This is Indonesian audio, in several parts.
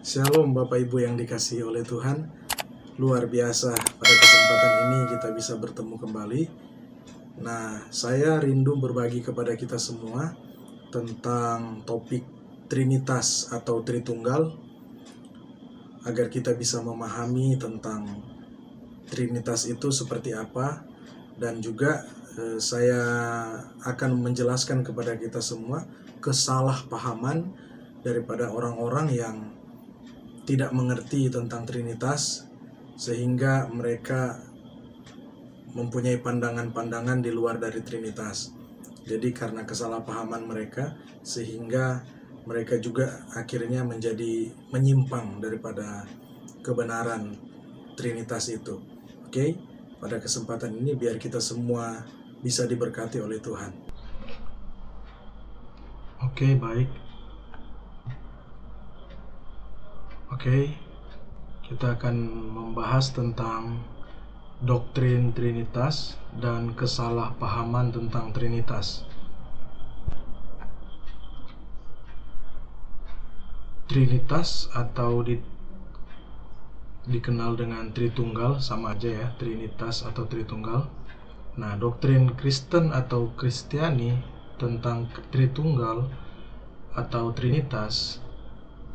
Shalom Bapak Ibu yang dikasihi oleh Tuhan. Luar biasa, pada kesempatan ini kita bisa bertemu kembali. Nah, saya rindu berbagi kepada kita semua tentang topik Trinitas atau Tritunggal, agar kita bisa memahami tentang Trinitas itu seperti apa. Dan juga saya akan menjelaskan kepada kita semua kesalahpahaman daripada orang-orang yang tidak mengerti tentang Trinitas, sehingga mereka mempunyai pandangan-pandangan di luar dari Trinitas. Jadi karena kesalahpahaman mereka, sehingga mereka juga akhirnya menjadi menyimpang daripada kebenaran Trinitas itu. Oke, pada kesempatan ini biar kita semua bisa diberkati oleh Tuhan. Oke, baik. Oke, kita akan membahas tentang doktrin Trinitas dan kesalahpahaman tentang Trinitas. Trinitas atau dikenal dengan Tritunggal, sama aja ya, Trinitas atau Tritunggal. Nah, doktrin Kristen atau Kristiani tentang Tritunggal atau Trinitas,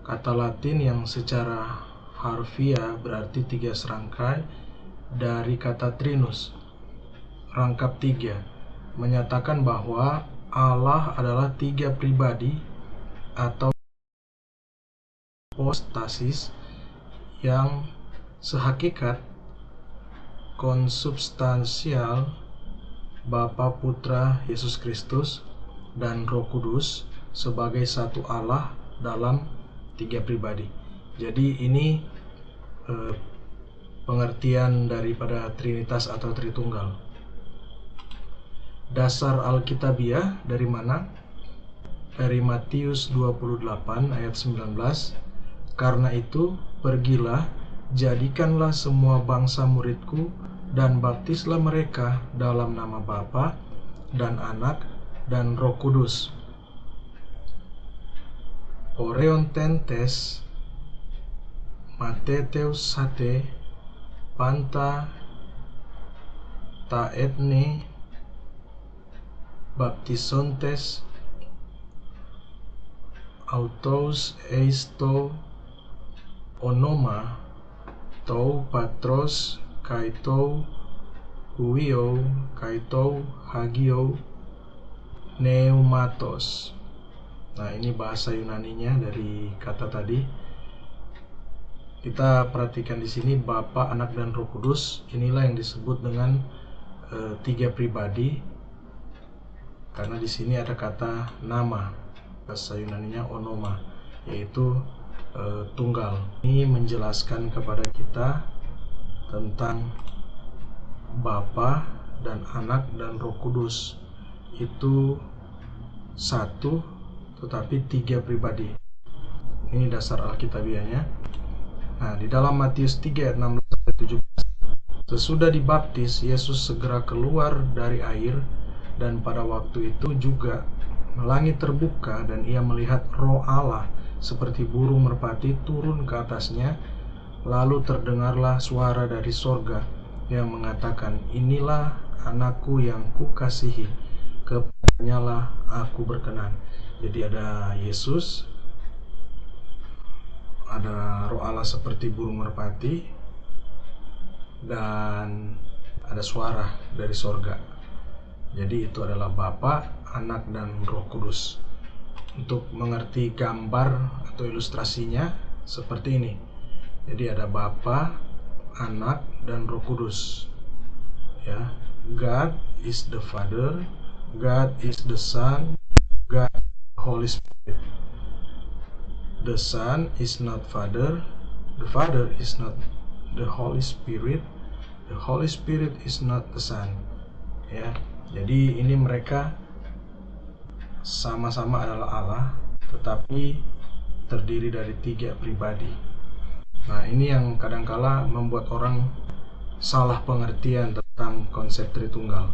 kata Latin yang secara harfiah berarti tiga serangkai dari kata Trinus, rangkap tiga, menyatakan bahwa Allah adalah tiga pribadi atau hipostasis yang sehakikat, konsubstansial, Bapa, Putra, Yesus Kristus, dan Roh Kudus sebagai satu Allah dalam tiga pribadi. Jadi ini pengertian daripada Trinitas atau Tritunggal. Dasar Alkitabiah dari mana? Dari Matius 28 ayat 19. Karena itu, pergilah, jadikanlah semua bangsa muridku, dan baptislah mereka dalam nama Bapa dan Anak dan Roh Kudus. Oreontentes mateteus sate panta ta etne baptisontes autos eisto onoma tou patros kai tou huio kai tou hagio pneumatos. Nah, ini bahasa Yunaninya dari kata tadi. Kita perhatikan di sini Bapa, Anak, dan Roh Kudus. Inilah yang disebut dengan tiga pribadi. Karena di sini ada kata nama, bahasa Yunaninya onoma, yaitu tunggal. Ini menjelaskan kepada kita tentang Bapa dan Anak dan Roh Kudus itu satu, tetapi tiga pribadi. Ini dasar Alkitabiahnya. Nah, di dalam Matius 3 ayat 16-17, sesudah dibaptis, Yesus segera keluar dari air, dan pada waktu itu juga langit terbuka, dan ia melihat Roh Allah seperti burung merpati turun ke atasnya. Lalu terdengarlah suara dari sorga yang mengatakan, inilah anakku yang kukasihi, kepadanyalah aku berkenan. Jadi ada Yesus, ada Roh Allah seperti burung merpati, dan ada suara dari sorga. Jadi itu adalah Bapa, Anak, dan Roh Kudus. Untuk mengerti gambar atau ilustrasinya seperti ini. Jadi ada Bapa, Anak, dan Roh Kudus. Ya, God is the Father, God is the Son, God Holy Spirit. The Son is not Father, the Father is not the Holy Spirit, the Holy Spirit is not the Son. Ya, jadi ini mereka sama-sama adalah Allah, tetapi terdiri dari tiga pribadi. Nah, ini yang kadangkala membuat orang salah pengertian tentang konsep Tritunggal.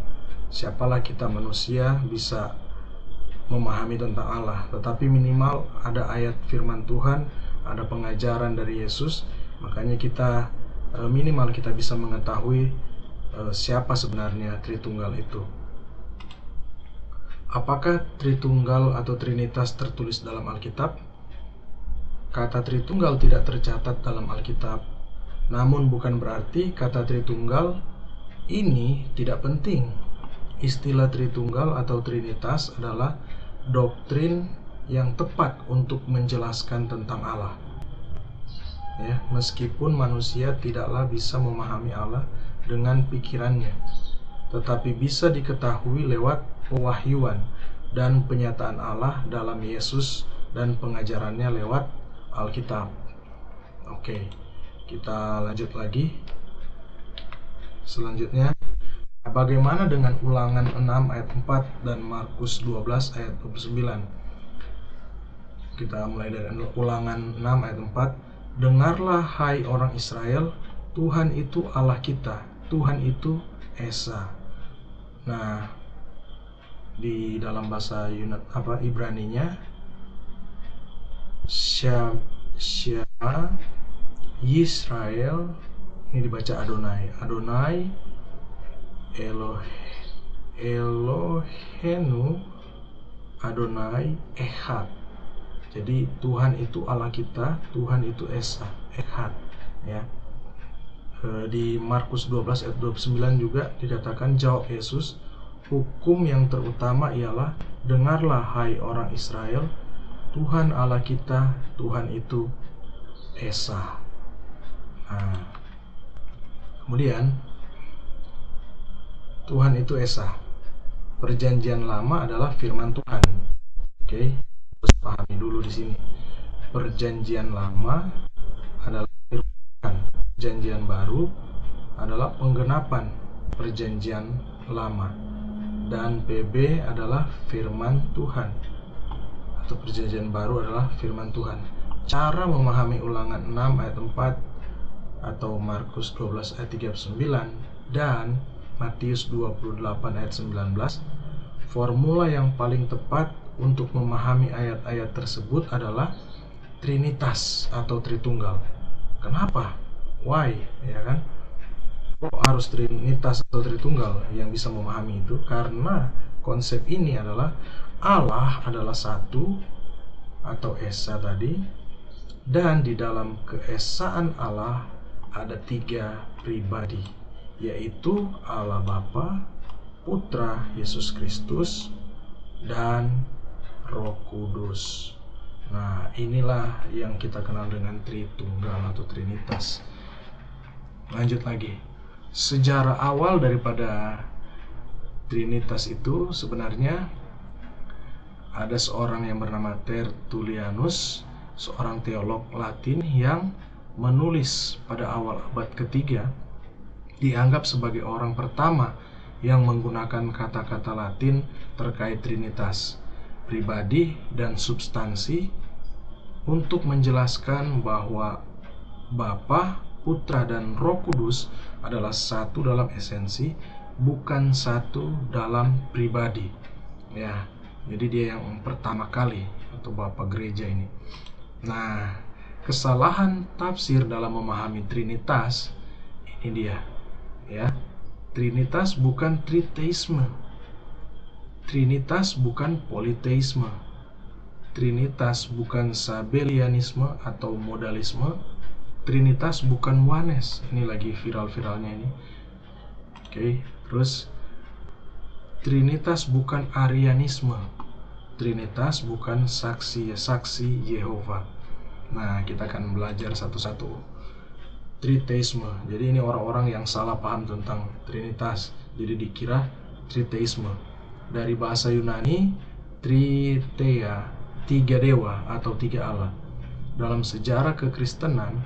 Siapalah kita manusia bisa memahami tentang Allah, tetapi minimal ada ayat firman Tuhan ada pengajaran dari Yesus, makanya kita minimal kita bisa mengetahui siapa sebenarnya Tritunggal itu. Apakah Tritunggal atau Trinitas tertulis dalam Alkitab? Kata Tritunggal tidak tercatat dalam Alkitab, namun bukan berarti kata Tritunggal ini tidak penting. Istilah Tritunggal atau Trinitas adalah doktrin yang tepat untuk menjelaskan tentang Allah. Ya, meskipun manusia tidaklah bisa memahami Allah dengan pikirannya, tetapi bisa diketahui lewat pewahyuan dan penyataan Allah dalam Yesus dan pengajarannya lewat Alkitab. Oke, kita lanjut lagi. Selanjutnya, bagaimana dengan Ulangan 6 ayat 4 dan Markus 12 ayat 29? Kita mulai dari Ulangan 6 ayat 4. Dengarlah hai orang Israel, Tuhan itu Allah kita, Tuhan itu Esa. Nah, di dalam bahasa Ibraninya Shema Yisrael, ini dibaca Adonai. Adonai Elohenu Adonai Echad. Jadi Tuhan itu Allah kita, Tuhan itu Esa, Echad, ya. Di Markus 12 ayat 29 juga dikatakan, jawab Yesus, hukum yang terutama ialah, dengarlah hai orang Israel, Tuhan Allah kita, Tuhan itu Esa. Nah, kemudian Tuhan itu Esa. Perjanjian lama adalah firman Tuhan. Oke, harus pahami dulu di sini. Perjanjian lama adalah firman Tuhan. Perjanjian baru adalah penggenapan perjanjian lama. Dan PB adalah firman Tuhan. Atau perjanjian baru adalah firman Tuhan. Cara memahami Ulangan 6 ayat 4 atau Markus 12 ayat 39 dan Matius 28 ayat 19, formula yang paling tepat untuk memahami ayat-ayat tersebut adalah Trinitas atau Tritunggal. Kenapa? Why? Ya kan? Kok harus Trinitas atau Tritunggal yang bisa memahami itu? Karena konsep ini adalah Allah adalah satu atau Esa tadi, dan di dalam keesaan Allah ada 3 pribadi, yaitu Allah Bapa, Putra Yesus Kristus, dan Roh Kudus. Nah, inilah yang kita kenal dengan Tritunggal atau Trinitas. Lanjut lagi. Sejarah awal daripada Trinitas itu sebenarnya ada seorang yang bernama Tertullianus, seorang teolog Latin yang menulis pada awal abad ketiga, dianggap sebagai orang pertama yang menggunakan kata-kata Latin terkait Trinitas, pribadi dan substansi, untuk menjelaskan bahwa Bapa, Putra, dan Roh Kudus adalah satu dalam esensi, bukan satu dalam pribadi. Ya, jadi dia yang pertama kali atau Bapak Gereja ini. Nah, kesalahan tafsir dalam memahami Trinitas ini dia, ya. Trinitas bukan triteisme. Trinitas bukan politeisme. Trinitas bukan sabellianisme atau modalisme. Trinitas bukan oneness. Ini lagi viral-viralnya ini. Oke, terus Trinitas bukan Arianisme. Trinitas bukan saksi Yehova. Nah, kita akan belajar satu-satu. Triteisme. Jadi ini orang-orang yang salah paham tentang Trinitas. Jadi dikira triteisme. Dari bahasa Yunani, Tritheia, 3 dewa atau 3 Allah. Dalam sejarah kekristenan,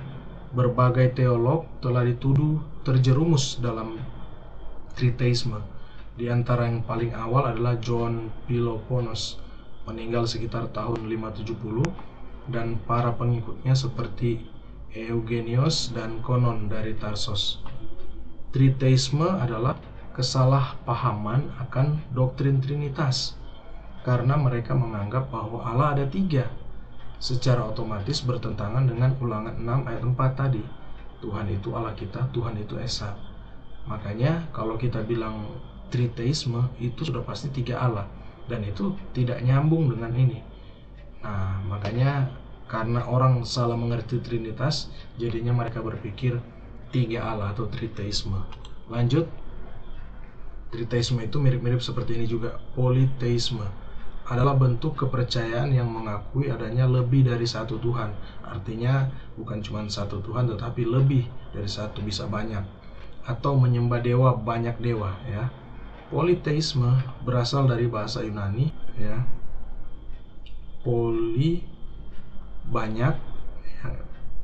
berbagai teolog telah dituduh terjerumus dalam triteisme. Di antara yang paling awal adalah John Philoponus, meninggal sekitar tahun 570, dan para pengikutnya seperti Eugenius dan Konon dari Tarsos. Triteisme adalah kesalahpahaman akan doktrin Trinitas, karena mereka menganggap bahwa Allah ada 3, secara otomatis bertentangan dengan Ulangan 6 ayat 4 tadi. Tuhan itu Allah kita, Tuhan itu Esa. Makanya kalau kita bilang triteisme, itu sudah pasti 3 Allah, dan itu tidak nyambung dengan ini. Nah, makanya karena orang salah mengerti Trinitas, jadinya mereka berpikir 3 Allah atau triteisme. Lanjut, triteisme itu mirip-mirip seperti ini juga. Politeisme adalah bentuk kepercayaan yang mengakui adanya lebih dari satu Tuhan. Artinya bukan cuma satu Tuhan, tetapi lebih dari satu, bisa banyak. Atau menyembah dewa, banyak dewa, ya. Politeisme berasal dari bahasa Yunani, ya. Poli, banyak, ya.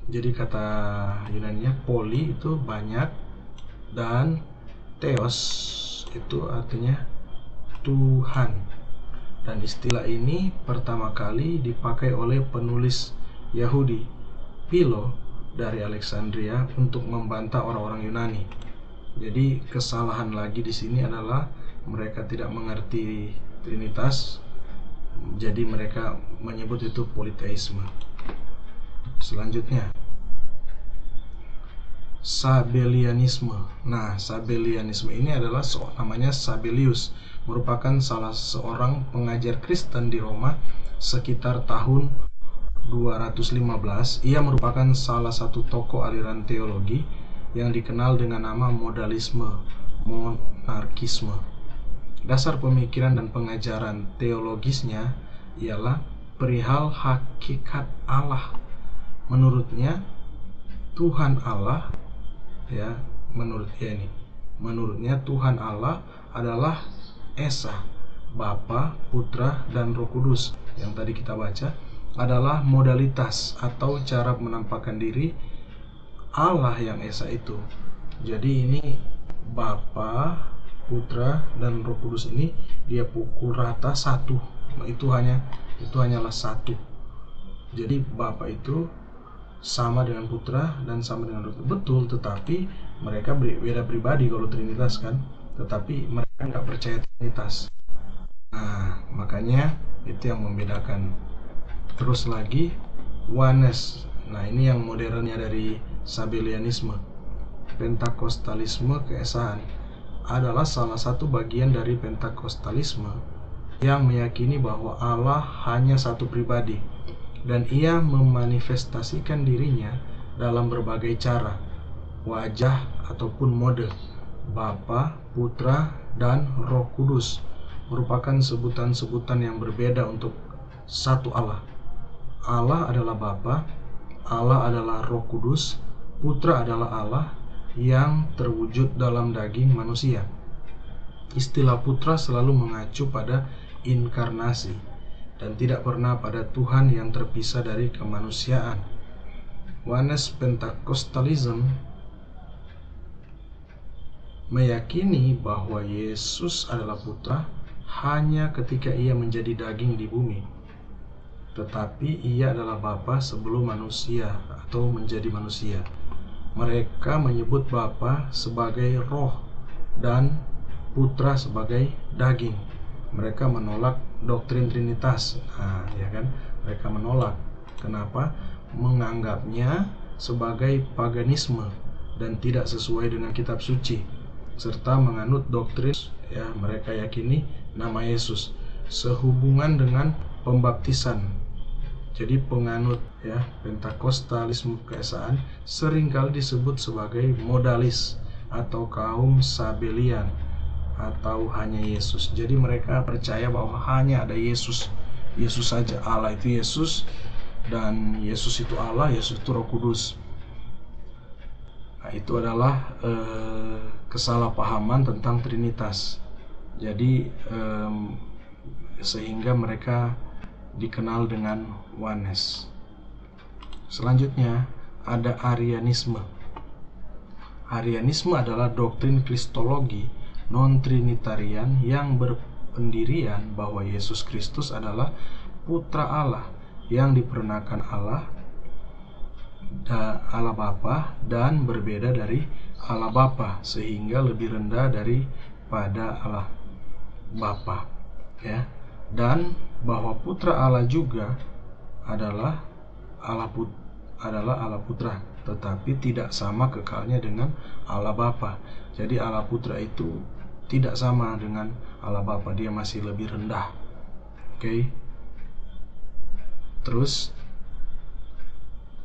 Jadi kata Yunaninya poli itu banyak, dan theos itu artinya Tuhan. Dan istilah ini pertama kali dipakai oleh penulis Yahudi Philo dari Alexandria untuk membantah orang-orang Yunani. Jadi kesalahan lagi di sini adalah mereka tidak mengerti Trinitas, jadi mereka menyebut itu politeisme. Selanjutnya, Sabellianisme. Nah, Sabellianisme ini adalah namanya Sabellius, merupakan salah seorang pengajar Kristen di Roma sekitar tahun 215. Ia merupakan salah satu tokoh aliran teologi yang dikenal dengan nama modalisme, monarkisme. Dasar pemikiran dan pengajaran teologisnya ialah perihal hakikat Allah. Menurutnya Tuhan Allah, ya, menurutnya Tuhan Allah adalah Esa, Bapa, Putra, dan Roh Kudus. Yang tadi kita baca adalah modalitas atau cara menampakkan diri Allah yang Esa itu. Jadi ini Bapa, Putra, dan Roh Kudus ini dia pukul rata satu. Itu hanyalah satu. Jadi Bapa itu sama dengan Putra dan sama dengan Roh Kudus. Betul, tetapi mereka beda pribadi kalau Trinitas kan. Tetapi mereka nggak percaya Trinitas. Nah, makanya itu yang membedakan. Terus lagi, Oneness. Nah, ini yang modernnya dari Sabellianisme. Pentakostalisme keesaan adalah salah satu bagian dari Pentakostalisme yang meyakini bahwa Allah hanya satu pribadi, dan ia memanifestasikan dirinya dalam berbagai cara, wajah ataupun mode. Bapa, Putra, dan Roh Kudus merupakan sebutan-sebutan yang berbeda untuk satu Allah. Allah adalah Bapa, Allah adalah Roh Kudus, Putra adalah Allah yang terwujud dalam daging manusia. Istilah Putra selalu mengacu pada inkarnasi dan tidak pernah pada Tuhan yang terpisah dari kemanusiaan. Oneness Pentecostalism meyakini bahwa Yesus adalah Putra hanya ketika ia menjadi daging di bumi, tetapi ia adalah Bapa sebelum manusia atau menjadi manusia. Mereka menyebut Bapa sebagai roh dan Putra sebagai daging. Mereka menolak doktrin Trinitas. Nah, ya kan? Mereka menolak. Kenapa? Menganggapnya sebagai paganisme dan tidak sesuai dengan kitab suci, serta menganut doktrin, ya, mereka yakini nama Yesus sehubungan dengan pembaptisan. Jadi penganut, ya, Pentakostalisme keesaan seringkali disebut sebagai modalis atau kaum Sabellian atau hanya Yesus. Jadi mereka percaya bahwa hanya ada Yesus, Yesus saja. Allah itu Yesus, dan Yesus itu Allah, Yesus itu Roh Kudus. Nah, itu adalah kesalahpahaman tentang Trinitas. Jadi sehingga mereka dikenal dengan Oneness. Selanjutnya ada Arianisme. Arianisme adalah doktrin kristologi non-trinitarian yang berpendirian bahwa Yesus Kristus adalah Putra Allah yang diperanakan Allah Bapa dan berbeda dari Allah Bapa, sehingga lebih rendah daripada Allah Bapa, ya. Dan bahwa Putra Allah juga adalah Allah Putra, tetapi tidak sama kekalnya dengan Allah Bapa. Jadi Allah Putra itu tidak sama dengan Allah Bapa, dia masih lebih rendah. Oke. Terus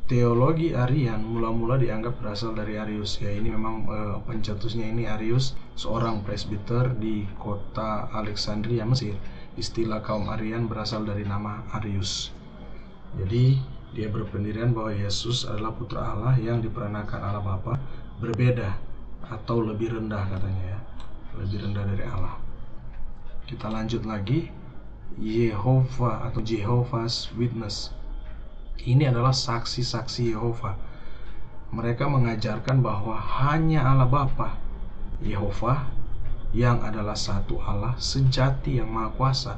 teologi Arian mula-mula dianggap berasal dari Arius. Ya, ini memang pencetusnya ini Arius, seorang presbiter di kota Alexandria, Mesir. Istilah kaum Arian berasal dari nama Arius. Jadi dia berpendirian bahwa Yesus adalah putra Allah yang diperanakan Allah Bapa, berbeda atau lebih rendah katanya ya. Lebih rendah dari Allah. Kita lanjut lagi. Yehovah atau Jehovah's Witness. Ini adalah saksi-saksi Yehova. Mereka mengajarkan bahwa hanya Allah Bapa, Yehova, yang adalah satu Allah sejati yang maha kuasa,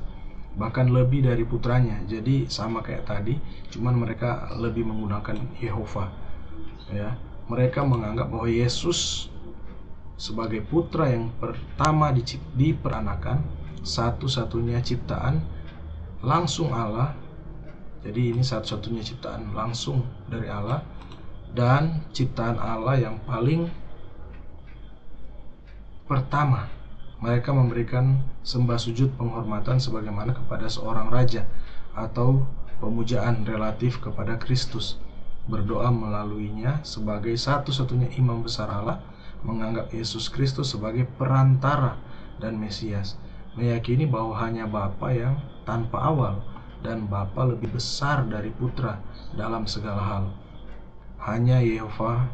bahkan lebih dari putranya. Jadi sama kayak tadi, cuman mereka lebih menggunakan Yehova. Ya, mereka menganggap bahwa Yesus sebagai putra yang pertama diperanakan, satu-satunya ciptaan langsung Allah. Jadi ini satu-satunya ciptaan langsung dari Allah, dan ciptaan Allah yang paling pertama. Mereka memberikan sembah sujud penghormatan sebagaimana kepada seorang raja, atau pemujaan relatif kepada Kristus. Berdoa melaluinya sebagai satu-satunya imam besar Allah, menganggap Yesus Kristus sebagai perantara dan Mesias. Meyakini bahwa hanya Bapa yang tanpa awal, dan Bapa lebih besar dari Putra dalam segala hal. Hanya Yehova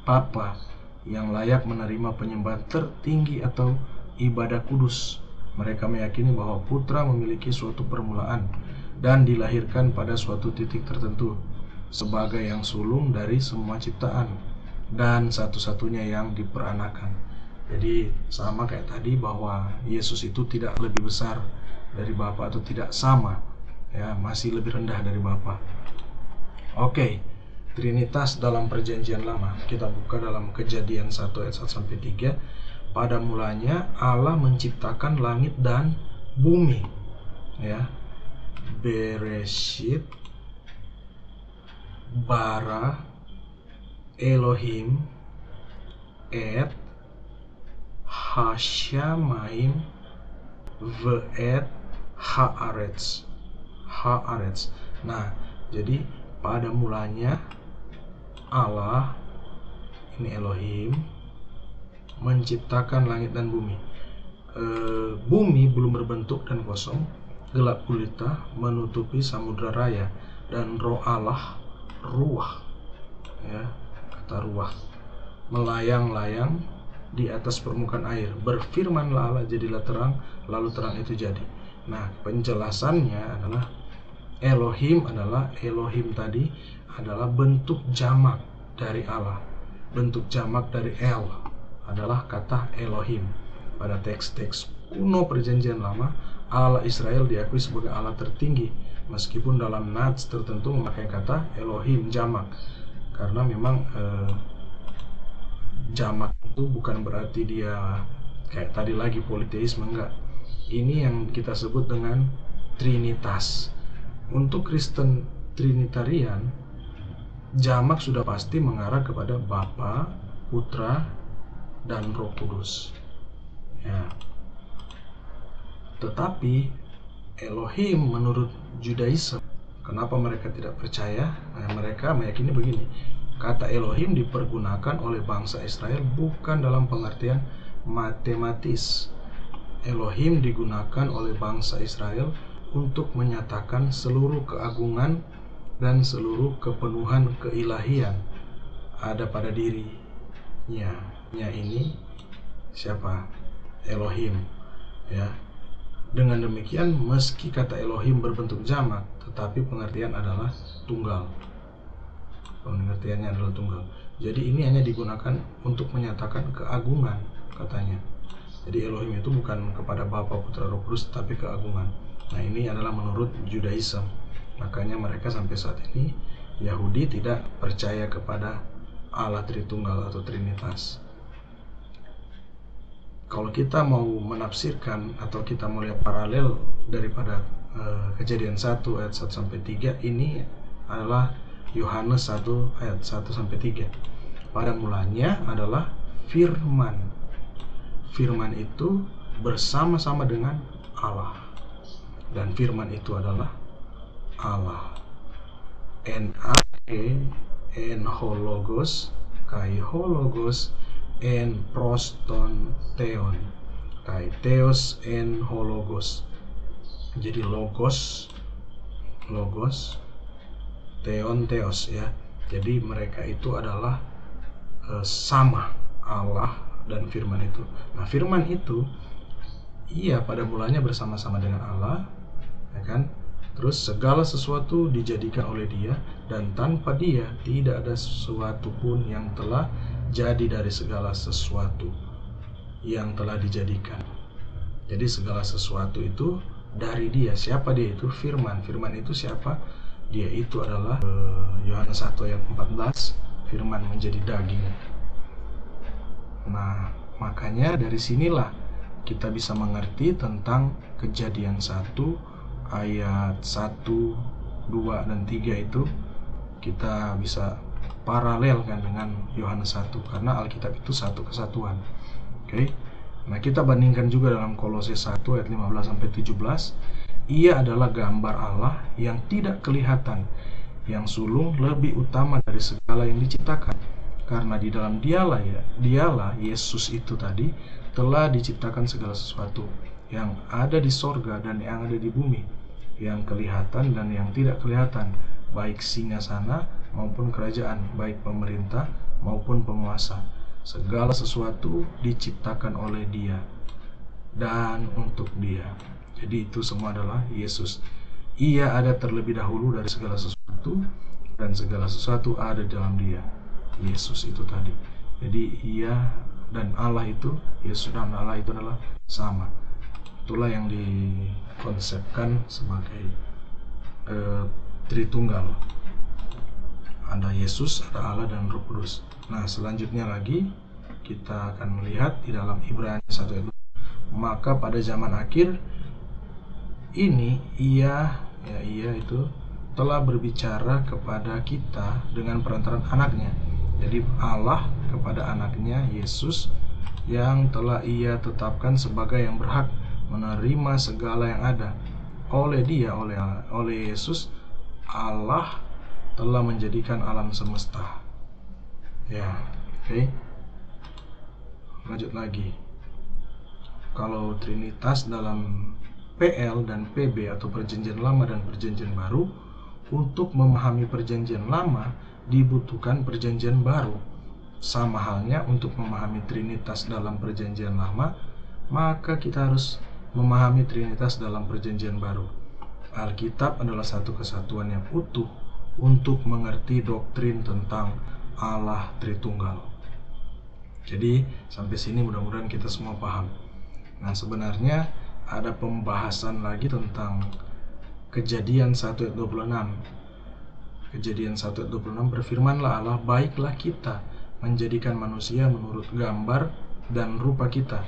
Bapa yang layak menerima penyembahan tertinggi atau ibadah kudus. Mereka meyakini bahwa Putra memiliki suatu permulaan dan dilahirkan pada suatu titik tertentu sebagai yang sulung dari semua ciptaan dan satu-satunya yang diperanakan. Jadi sama kayak tadi bahwa Yesus itu tidak lebih besar dari Bapa atau tidak sama, ya, masih lebih rendah dari Bapa. Oke, Trinitas dalam Perjanjian Lama. Kita buka dalam Kejadian 1 ayat 1 sampai 3. Pada mulanya Allah menciptakan langit dan bumi. Ya. Bereshit bara Elohim et hashamayim ve'et haaretz. Nah, jadi pada mulanya Allah, ini Elohim, menciptakan langit dan bumi. Bumi belum berbentuk dan kosong, gelap gulita menutupi samudra raya, dan roh Allah, ruah, ya, kata ruah, melayang-layang di atas permukaan air. Berfirmanlah Allah, jadilah terang, lalu terang itu jadi. Nah, penjelasannya adalah Elohim tadi adalah bentuk jamak dari Allah. Bentuk jamak dari El adalah kata Elohim. Pada teks-teks kuno Perjanjian Lama, Allah Israel diakui sebagai Allah tertinggi, meskipun dalam nats tertentu memakai kata Elohim jamak. Karena memang jamak itu bukan berarti dia kayak tadi lagi politeisme, enggak. Ini yang kita sebut dengan Trinitas. Untuk Kristen Trinitarian, jamak sudah pasti mengarah kepada Bapa, Putra, dan Roh Kudus. Ya. Tetapi Elohim menurut Judaism, kenapa mereka tidak percaya? Nah, mereka meyakini begini. Kata Elohim dipergunakan oleh bangsa Israel bukan dalam pengertian matematis. Elohim digunakan oleh bangsa Israel untuk menyatakan seluruh keagungan dan seluruh kepenuhan keilahian ada pada dirinya. Ini siapa? Elohim, ya. Dengan demikian, meski kata Elohim berbentuk jamak, tetapi pengertian adalah tunggal. Pengertiannya adalah tunggal. Jadi ini hanya digunakan untuk menyatakan keagungan, katanya. Jadi Elohim itu bukan kepada Bapa, Putra, Roh Kudus, tapi keagungan. Nah, ini adalah menurut Judaism. Makanya mereka sampai saat ini, Yahudi tidak percaya kepada Allah Tritunggal atau Trinitas. Kalau kita mau menafsirkan atau kita melihat paralel daripada Kejadian 1 ayat 1 sampai 3 ini adalah Yohanes 1 ayat 1 sampai 3. Pada mulanya adalah firman. Firman itu bersama-sama dengan Allah. Dan firman itu adalah Allah. En hologos, kai hologos, en proston theon, kai theos en hologos. Jadi logos, theon, theos ya. Jadi mereka itu adalah sama, Allah dan firman itu. Nah, firman itu pada mulanya bersama-sama dengan Allah, ya kan? Terus segala sesuatu dijadikan oleh Dia, dan tanpa Dia tidak ada sesuatu pun yang telah jadi dari segala sesuatu yang telah dijadikan. Jadi segala sesuatu itu dari Dia. Siapa Dia itu? Firman. Firman itu siapa? Dia itu adalah Yohanes 1 ayat 14, firman menjadi daging. Nah, makanya dari sinilah kita bisa mengerti tentang Kejadian 1 ayat 1, 2, dan 3 itu kita bisa paralelkan dengan Yohanes 1 karena Alkitab itu satu kesatuan. Oke. Nah, kita bandingkan juga dalam Kolose 1 ayat 15 sampai 17. Ia adalah gambar Allah yang tidak kelihatan, yang sulung lebih utama dari segala yang diciptakan. Karena di dalam dialah Yesus itu tadi telah diciptakan segala sesuatu yang ada di sorga dan yang ada di bumi, yang kelihatan dan yang tidak kelihatan, baik singgasana maupun kerajaan, baik pemerintah maupun penguasa. Segala sesuatu diciptakan oleh Dia dan untuk Dia. Jadi itu semua adalah Yesus. Ia ada terlebih dahulu dari segala sesuatu, dan segala sesuatu ada dalam Dia. Yesus itu tadi. Jadi Ia dan Allah itu, Yesus dan Allah itu adalah sama. Itulah yang dikonsepkan sebagai Tritunggal. Ada Yesus, ada Allah, dan Roh Kudus. Nah, selanjutnya lagi kita akan melihat di dalam Ibrani 1 ayat 2. Maka pada zaman akhir ini ia itu telah berbicara kepada kita dengan perantaran anaknya. Jadi Allah kepada anaknya Yesus yang telah Ia tetapkan sebagai yang berhak menerima segala yang ada. Oleh Dia, oleh Yesus, Allah telah menjadikan alam semesta. Ya, oke. Lanjut lagi. Kalau Trinitas dalam PL dan PB atau Perjanjian Lama dan Perjanjian Baru, untuk memahami Perjanjian Lama dibutuhkan Perjanjian Baru. Sama halnya untuk memahami Trinitas dalam Perjanjian Lama, maka kita harus memahami Trinitas dalam Perjanjian Baru. Alkitab adalah satu kesatuan yang utuh untuk mengerti doktrin tentang Allah Tritunggal. Jadi sampai sini mudah-mudahan kita semua paham. Nah, sebenarnya ada pembahasan lagi tentang Kejadian 1 ayat 26. Kejadian 1 ayat 26, berfirmanlah Allah, baiklah kita menjadikan manusia menurut gambar dan rupa kita,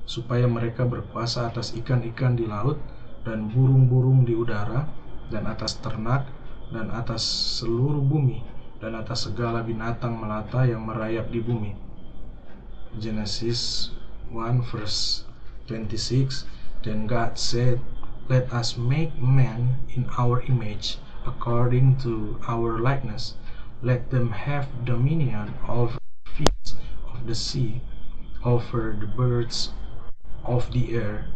supaya mereka berkuasa atas ikan-ikan di laut dan burung-burung di udara, dan atas ternak, dan atas seluruh bumi, dan atas segala binatang melata yang merayap di bumi. Genesis 1 verse 26. Then God said, let us make man in our image, according to our likeness. Let them have dominion over the fish of the sea, over the birds of the air,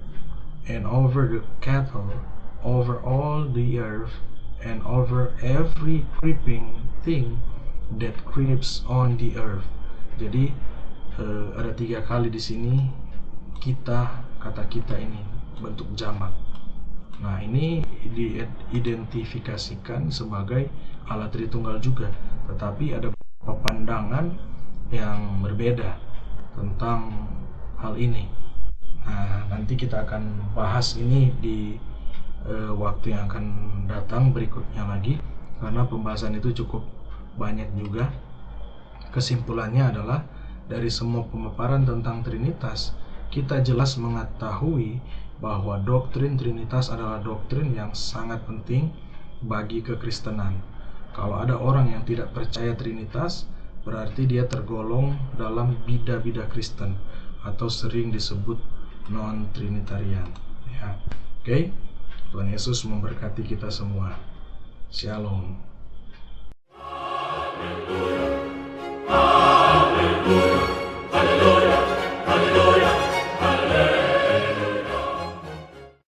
and over the cattle, over all the earth, and over every creeping thing that creeps on the earth. Jadi ada 3 kali di sini kata kita ini bentuk jamak. Nah, ini diidentifikasikan sebagai Allah Tritunggal juga, tetapi ada beberapa pandangan yang berbeda tentang hal ini. Nah, nanti kita akan bahas ini di waktu yang akan datang berikutnya lagi, karena pembahasan itu cukup banyak juga. Kesimpulannya adalah dari semua pemaparan tentang Trinitas, kita jelas mengetahui bahwa doktrin Trinitas adalah doktrin yang sangat penting bagi kekristenan. Kalau ada orang yang tidak percaya Trinitas, berarti dia tergolong dalam bida-bida Kristen atau sering disebut non-Trinitarian. Ya, oke. Tuhan Yesus memberkati kita semua. Shalom.